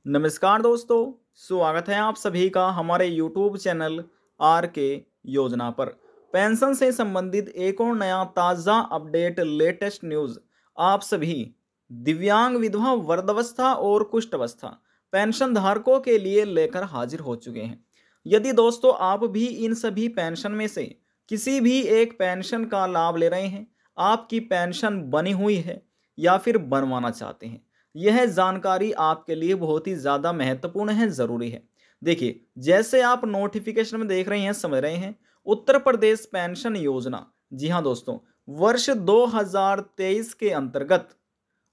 नमस्कार दोस्तों, स्वागत है आप सभी का हमारे YouTube चैनल आर के योजना पर। पेंशन से संबंधित एक और नया ताज़ा अपडेट लेटेस्ट न्यूज़ आप सभी दिव्यांग विधवा वृद्धावस्था और कुष्ठावस्था पेंशन धारकों के लिए लेकर हाजिर हो चुके हैं। यदि दोस्तों आप भी इन सभी पेंशन में से किसी भी एक पेंशन का लाभ ले रहे हैं, आपकी पेंशन बनी हुई है या फिर बनवाना चाहते हैं, यह जानकारी आपके लिए बहुत ही ज़्यादा महत्वपूर्ण है, ज़रूरी है। देखिए, जैसे आप नोटिफिकेशन में देख रहे हैं, समझ रहे हैं, उत्तर प्रदेश पेंशन योजना, जी हाँ दोस्तों, वर्ष 2023 के अंतर्गत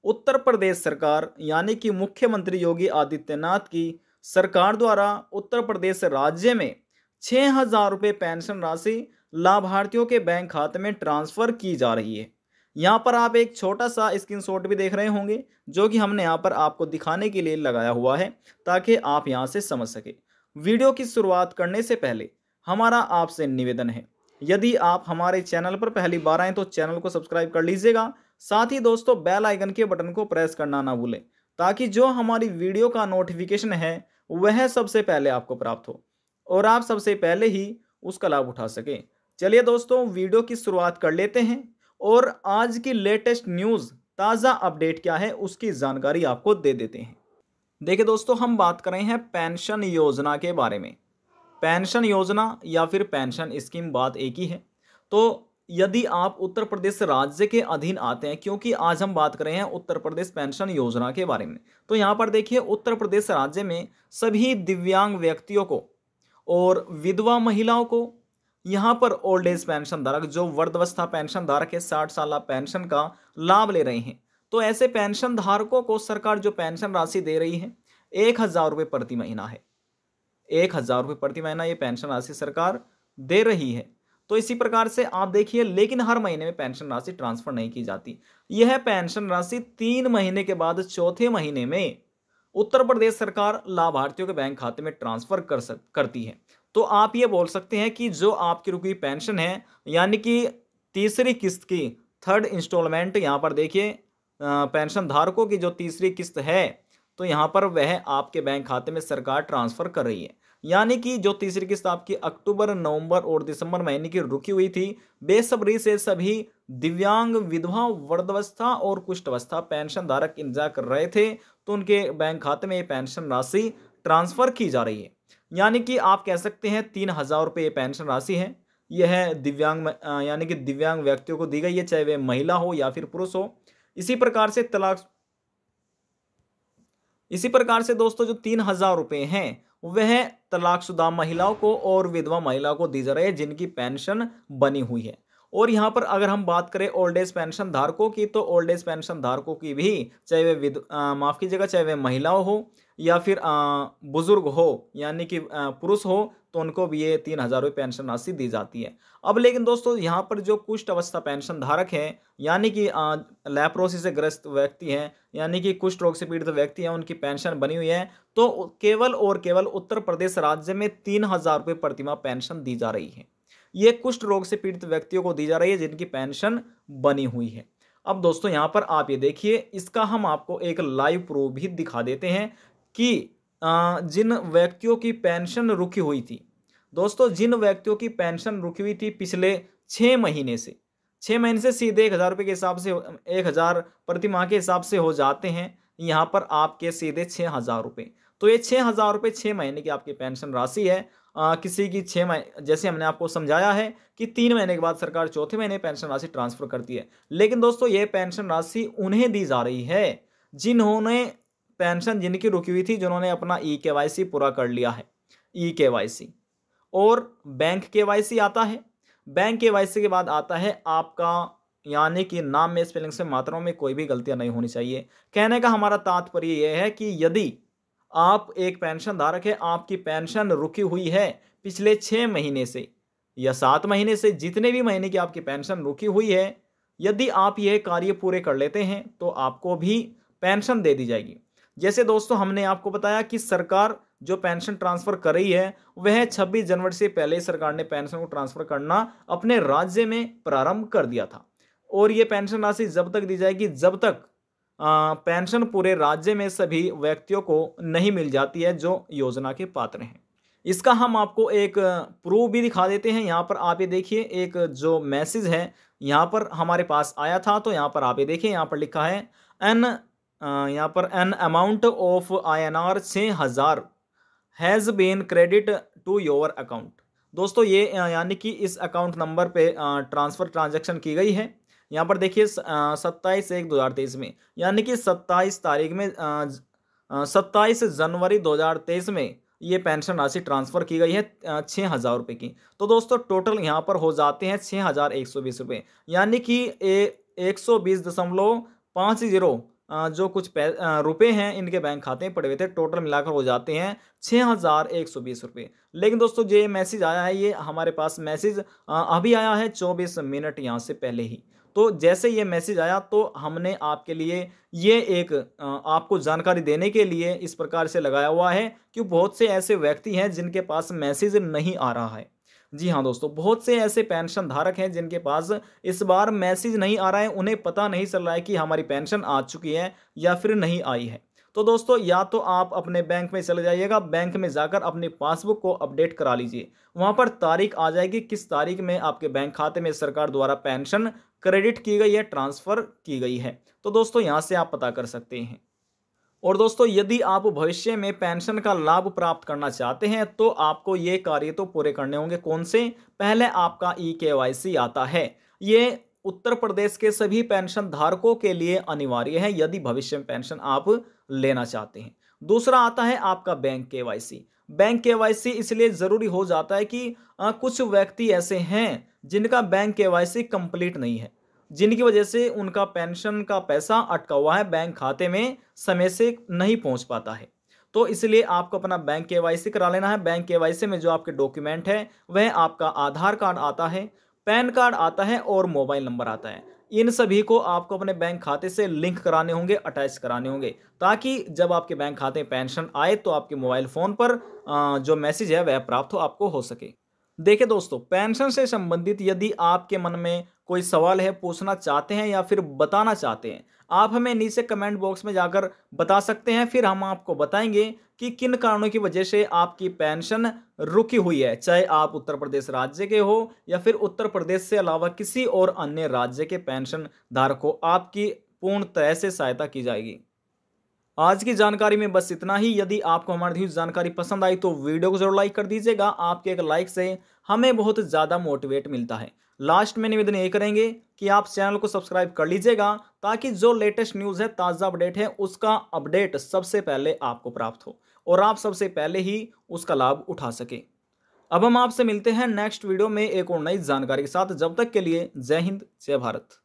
उत्तर प्रदेश सरकार यानी कि मुख्यमंत्री योगी आदित्यनाथ की सरकार द्वारा उत्तर प्रदेश राज्य में 6,000 रुपये पेंशन राशि लाभार्थियों के बैंक खाते में ट्रांसफर की जा रही है। यहाँ पर आप एक छोटा सा स्क्रीनशॉट भी देख रहे होंगे, जो कि हमने यहाँ पर आपको दिखाने के लिए लगाया हुआ है ताकि आप यहाँ से समझ सके। वीडियो की शुरुआत करने से पहले हमारा आपसे निवेदन है, यदि आप हमारे चैनल पर पहली बार आए तो चैनल को सब्सक्राइब कर लीजिएगा। साथ ही दोस्तों बेल आइकन के बटन को प्रेस करना ना भूलें, ताकि जो हमारी वीडियो का नोटिफिकेशन है वह सबसे पहले आपको प्राप्त हो और आप सबसे पहले ही उसका लाभ उठा सकें। चलिए दोस्तों, वीडियो की शुरुआत कर लेते हैं और आज की लेटेस्ट न्यूज़ ताज़ा अपडेट क्या है उसकी जानकारी आपको दे देते हैं। देखिए दोस्तों, हम बात कर रहे हैं पेंशन योजना के बारे में। पेंशन योजना या फिर पेंशन स्कीम, बात एक ही है। तो यदि आप उत्तर प्रदेश राज्य के अधीन आते हैं, क्योंकि आज हम बात कर रहे हैं उत्तर प्रदेश पेंशन योजना के बारे में, तो यहाँ पर देखिए उत्तर प्रदेश राज्य में सभी दिव्यांग व्यक्तियों को और विधवा महिलाओं को यहाँ पर ओल्ड एज पेंशन धारक, जो वृद्धावस्था पेंशन धारक है, 60 साल पेंशन का लाभ ले रहे हैं, तो ऐसे पेंशन धारकों को सरकार जो पेंशन राशि दे रही है 1,000 रुपये प्रति महीना है। 1,000 रुपये प्रति महीना ये पेंशन राशि सरकार दे रही है। तो इसी प्रकार से आप देखिए, लेकिन हर महीने में पेंशन राशि ट्रांसफर नहीं की जाती। यह पेंशन राशि 3 महीने के बाद चौथे महीने में उत्तर प्रदेश सरकार लाभार्थियों के बैंक खाते में ट्रांसफर करती है। तो आप ये बोल सकते हैं कि जो आपकी रुकी पेंशन है, यानी कि तीसरी किस्त की थर्ड इंस्टॉलमेंट, यहाँ पर देखिए पेंशन धारकों की जो तीसरी किस्त है, तो यहाँ पर वह आपके बैंक खाते में सरकार ट्रांसफर कर रही है। यानी कि जो तीसरी किस्त आपकी अक्टूबर, नवंबर और दिसंबर महीने की रुकी हुई थी, बेसब्री से सभी दिव्यांग विधवा वृद्धावस्था और कुष्ठावस्था पेंशन धारक इंतजार कर रहे थे, तो उनके बैंक खाते में ये पेंशन राशि ट्रांसफर की जा रही है। यानी कि आप कह सकते हैं 3,000 रुपये ये पेंशन राशि है। यह दिव्यांग यानी कि दिव्यांग व्यक्तियों को दी गई है, चाहे वे महिला हो या फिर पुरुष हो। इसी प्रकार से दोस्तों जो 3,000 रुपये हैं वह तलाकशुदा महिलाओं को और विधवा महिलाओं को दी जा रही है, जिनकी पेंशन बनी हुई है। और यहाँ पर अगर हम बात करें ओल्ड एज पेंशन धारकों की, तो ओल्ड एज पेंशन धारकों की भी, चाहे वे माफ़ कीजिएगा, चाहे वे महिलाओं हो या फिर बुजुर्ग हो, यानी कि पुरुष हो, तो उनको भी ये 3,000 रुपये पेंशन राशि दी जाती है। अब लेकिन दोस्तों यहाँ पर जो कुष्ठ अवस्था पेंशन धारक हैं, यानी कि लेप्रोसिस से ग्रस्त व्यक्ति हैं, यानी कि कुष्ठ रोग से पीड़ित व्यक्ति हैं, उनकी पेंशन बनी हुई है, तो केवल और केवल उत्तर प्रदेश राज्य में 3,000 रुपये प्रतिमाह पेंशन दी जा रही है। ये कुष्ठ रोग से पीड़ित व्यक्तियों को दी जा रही है, जिनकी पेंशन बनी हुई है। अब दोस्तों यहाँ पर आप ये देखिए, इसका हम आपको एक लाइव प्रूफ भी दिखा देते हैं कि जिन व्यक्तियों की पेंशन रुकी हुई थी, दोस्तों जिन व्यक्तियों की पेंशन रुकी हुई थी पिछले 6 महीने से, 6 महीने से सीधे 1,000 रुपये के हिसाब से, 1,000 प्रति माह के हिसाब से हो जाते हैं यहाँ पर आपके सीधे 6,000 रुपये। तो ये 6,000 रुपये 6 महीने की आपकी पेंशन राशि है। किसी की 6 महीने, जैसे हमने आपको समझाया है कि 3 महीने के बाद सरकार चौथे महीने पेंशन राशि ट्रांसफर करती है। लेकिन दोस्तों ये पेंशन राशि उन्हें दी जा रही है जिन्होंने पेंशन, जिनकी रुकी हुई थी, जिन्होंने अपना ई-केवाईसी पूरा कर लिया है। ई-केवाईसी और बैंक केवाईसी आता है। बैंक केवाईसी के बाद आता है आपका, यानी कि नाम में स्पेलिंग से मात्राओं में कोई भी गलतियां नहीं होनी चाहिए। कहने का हमारा तात्पर्य यह है कि यदि आप एक पेंशन धारक है, आपकी पेंशन रुकी हुई है पिछले 6 महीने से या 7 महीने से, जितने भी महीने की आपकी पेंशन रुकी हुई है, यदि आप यह कार्य पूरे कर लेते हैं तो आपको भी पेंशन दे दी जाएगी। जैसे दोस्तों हमने आपको बताया कि सरकार जो पेंशन ट्रांसफर कर रही है वह 26 जनवरी से पहले सरकार ने पेंशन को ट्रांसफर करना अपने राज्य में प्रारंभ कर दिया था। और ये पेंशन राशि जब तक दी जाएगी जब तक पेंशन पूरे राज्य में सभी व्यक्तियों को नहीं मिल जाती है जो योजना के पात्र हैं। इसका हम आपको एक प्रूफ भी दिखा देते हैं। यहाँ पर आप ये देखिए, एक जो मैसेज है यहाँ पर हमारे पास आया था, तो यहाँ पर आप ये देखिए, यहाँ पर लिखा है यहाँ पर an amount of INR 6,000 has been credit to your account. दोस्तों ये यानी कि इस अकाउंट नंबर पे ट्रांसफ़र ट्रांजैक्शन की गई है। यहाँ पर देखिए 27/1/2023 में, यानी कि 27 तारीख में 27 जनवरी 2023 में ये पेंशन राशि ट्रांसफ़र की गई है 6,000 रुपये की। तो दोस्तों टोटल यहाँ पर हो जाते हैं 6,120 रुपये, यानी कि 120.50 जो कुछ रुपए हैं इनके बैंक खाते में पड़े हुए थे, टोटल मिलाकर हो जाते हैं 6,120 रुपये। लेकिन दोस्तों जो ये मैसेज आया है, ये हमारे पास मैसेज अभी आया है 24 मिनट यहाँ से पहले ही। तो जैसे ये मैसेज आया तो हमने आपके लिए ये एक आपको जानकारी देने के लिए इस प्रकार से लगाया हुआ है कि बहुत से ऐसे व्यक्ति हैं जिनके पास मैसेज नहीं आ रहा है। जी हाँ दोस्तों, बहुत से ऐसे पेंशन धारक हैं जिनके पास इस बार मैसेज नहीं आ रहा है, उन्हें पता नहीं चल रहा है कि हमारी पेंशन आ चुकी है या फिर नहीं आई है। तो दोस्तों या तो आप अपने बैंक में चले जाइएगा, बैंक में जाकर अपनी पासबुक को अपडेट करा लीजिए। वहाँ पर तारीख आ जाएगी किस तारीख में आपके बैंक खाते में सरकार द्वारा पेंशन क्रेडिट की गई है, ट्रांसफ़र की गई है। तो दोस्तों यहाँ से आप पता कर सकते हैं। और दोस्तों यदि आप भविष्य में पेंशन का लाभ प्राप्त करना चाहते हैं तो आपको ये कार्य तो पूरे करने होंगे। कौन से? पहले आपका eKYC आता है। ये उत्तर प्रदेश के सभी पेंशन धारकों के लिए अनिवार्य है यदि भविष्य में पेंशन आप लेना चाहते हैं। दूसरा आता है आपका बैंक KYC। बैंक KYC इसलिए ज़रूरी हो जाता है कि कुछ व्यक्ति ऐसे हैं जिनका बैंक KYC कंप्लीट नहीं है, जिनकी वजह से उनका पेंशन का पैसा अटका हुआ है, बैंक खाते में समय से नहीं पहुंच पाता है। तो इसलिए आपको अपना बैंक KYC करा लेना है। बैंक KYC में जो आपके डॉक्यूमेंट है वह आपका आधार कार्ड आता है, पैन कार्ड आता है और मोबाइल नंबर आता है। इन सभी को आपको अपने बैंक खाते से लिंक कराने होंगे, अटैच कराने होंगे, ताकि जब आपके बैंक खाते में पेंशन आए तो आपके मोबाइल फ़ोन पर जो मैसेज है वह प्राप्त आपको हो सके। देखिए दोस्तों, पेंशन से संबंधित यदि आपके मन में कोई सवाल है, पूछना चाहते हैं या फिर बताना चाहते हैं, आप हमें नीचे कमेंट बॉक्स में जाकर बता सकते हैं। फिर हम आपको बताएंगे कि किन कारणों की वजह से आपकी पेंशन रुकी हुई है, चाहे आप उत्तर प्रदेश राज्य के हो या फिर उत्तर प्रदेश से अलावा किसी और अन्य राज्य के पेंशन धारक हो, आपकी पूर्ण तरह से सहायता की जाएगी। आज की जानकारी में बस इतना ही। यदि आपको हमारी दी हुई जानकारी पसंद आई तो वीडियो को जरूर लाइक कर दीजिएगा। आपके एक लाइक से हमें बहुत ज़्यादा मोटिवेट मिलता है। लास्ट में निवेदन ये करेंगे कि आप चैनल को सब्सक्राइब कर लीजिएगा ताकि जो लेटेस्ट न्यूज़ है, ताज़ा अपडेट है, उसका अपडेट सबसे पहले आपको प्राप्त हो और आप सबसे पहले ही उसका लाभ उठा सके। अब हम आपसे मिलते हैं नेक्स्ट वीडियो में एक और नई जानकारी के साथ। जब तक के लिए जय हिंद, जय भारत।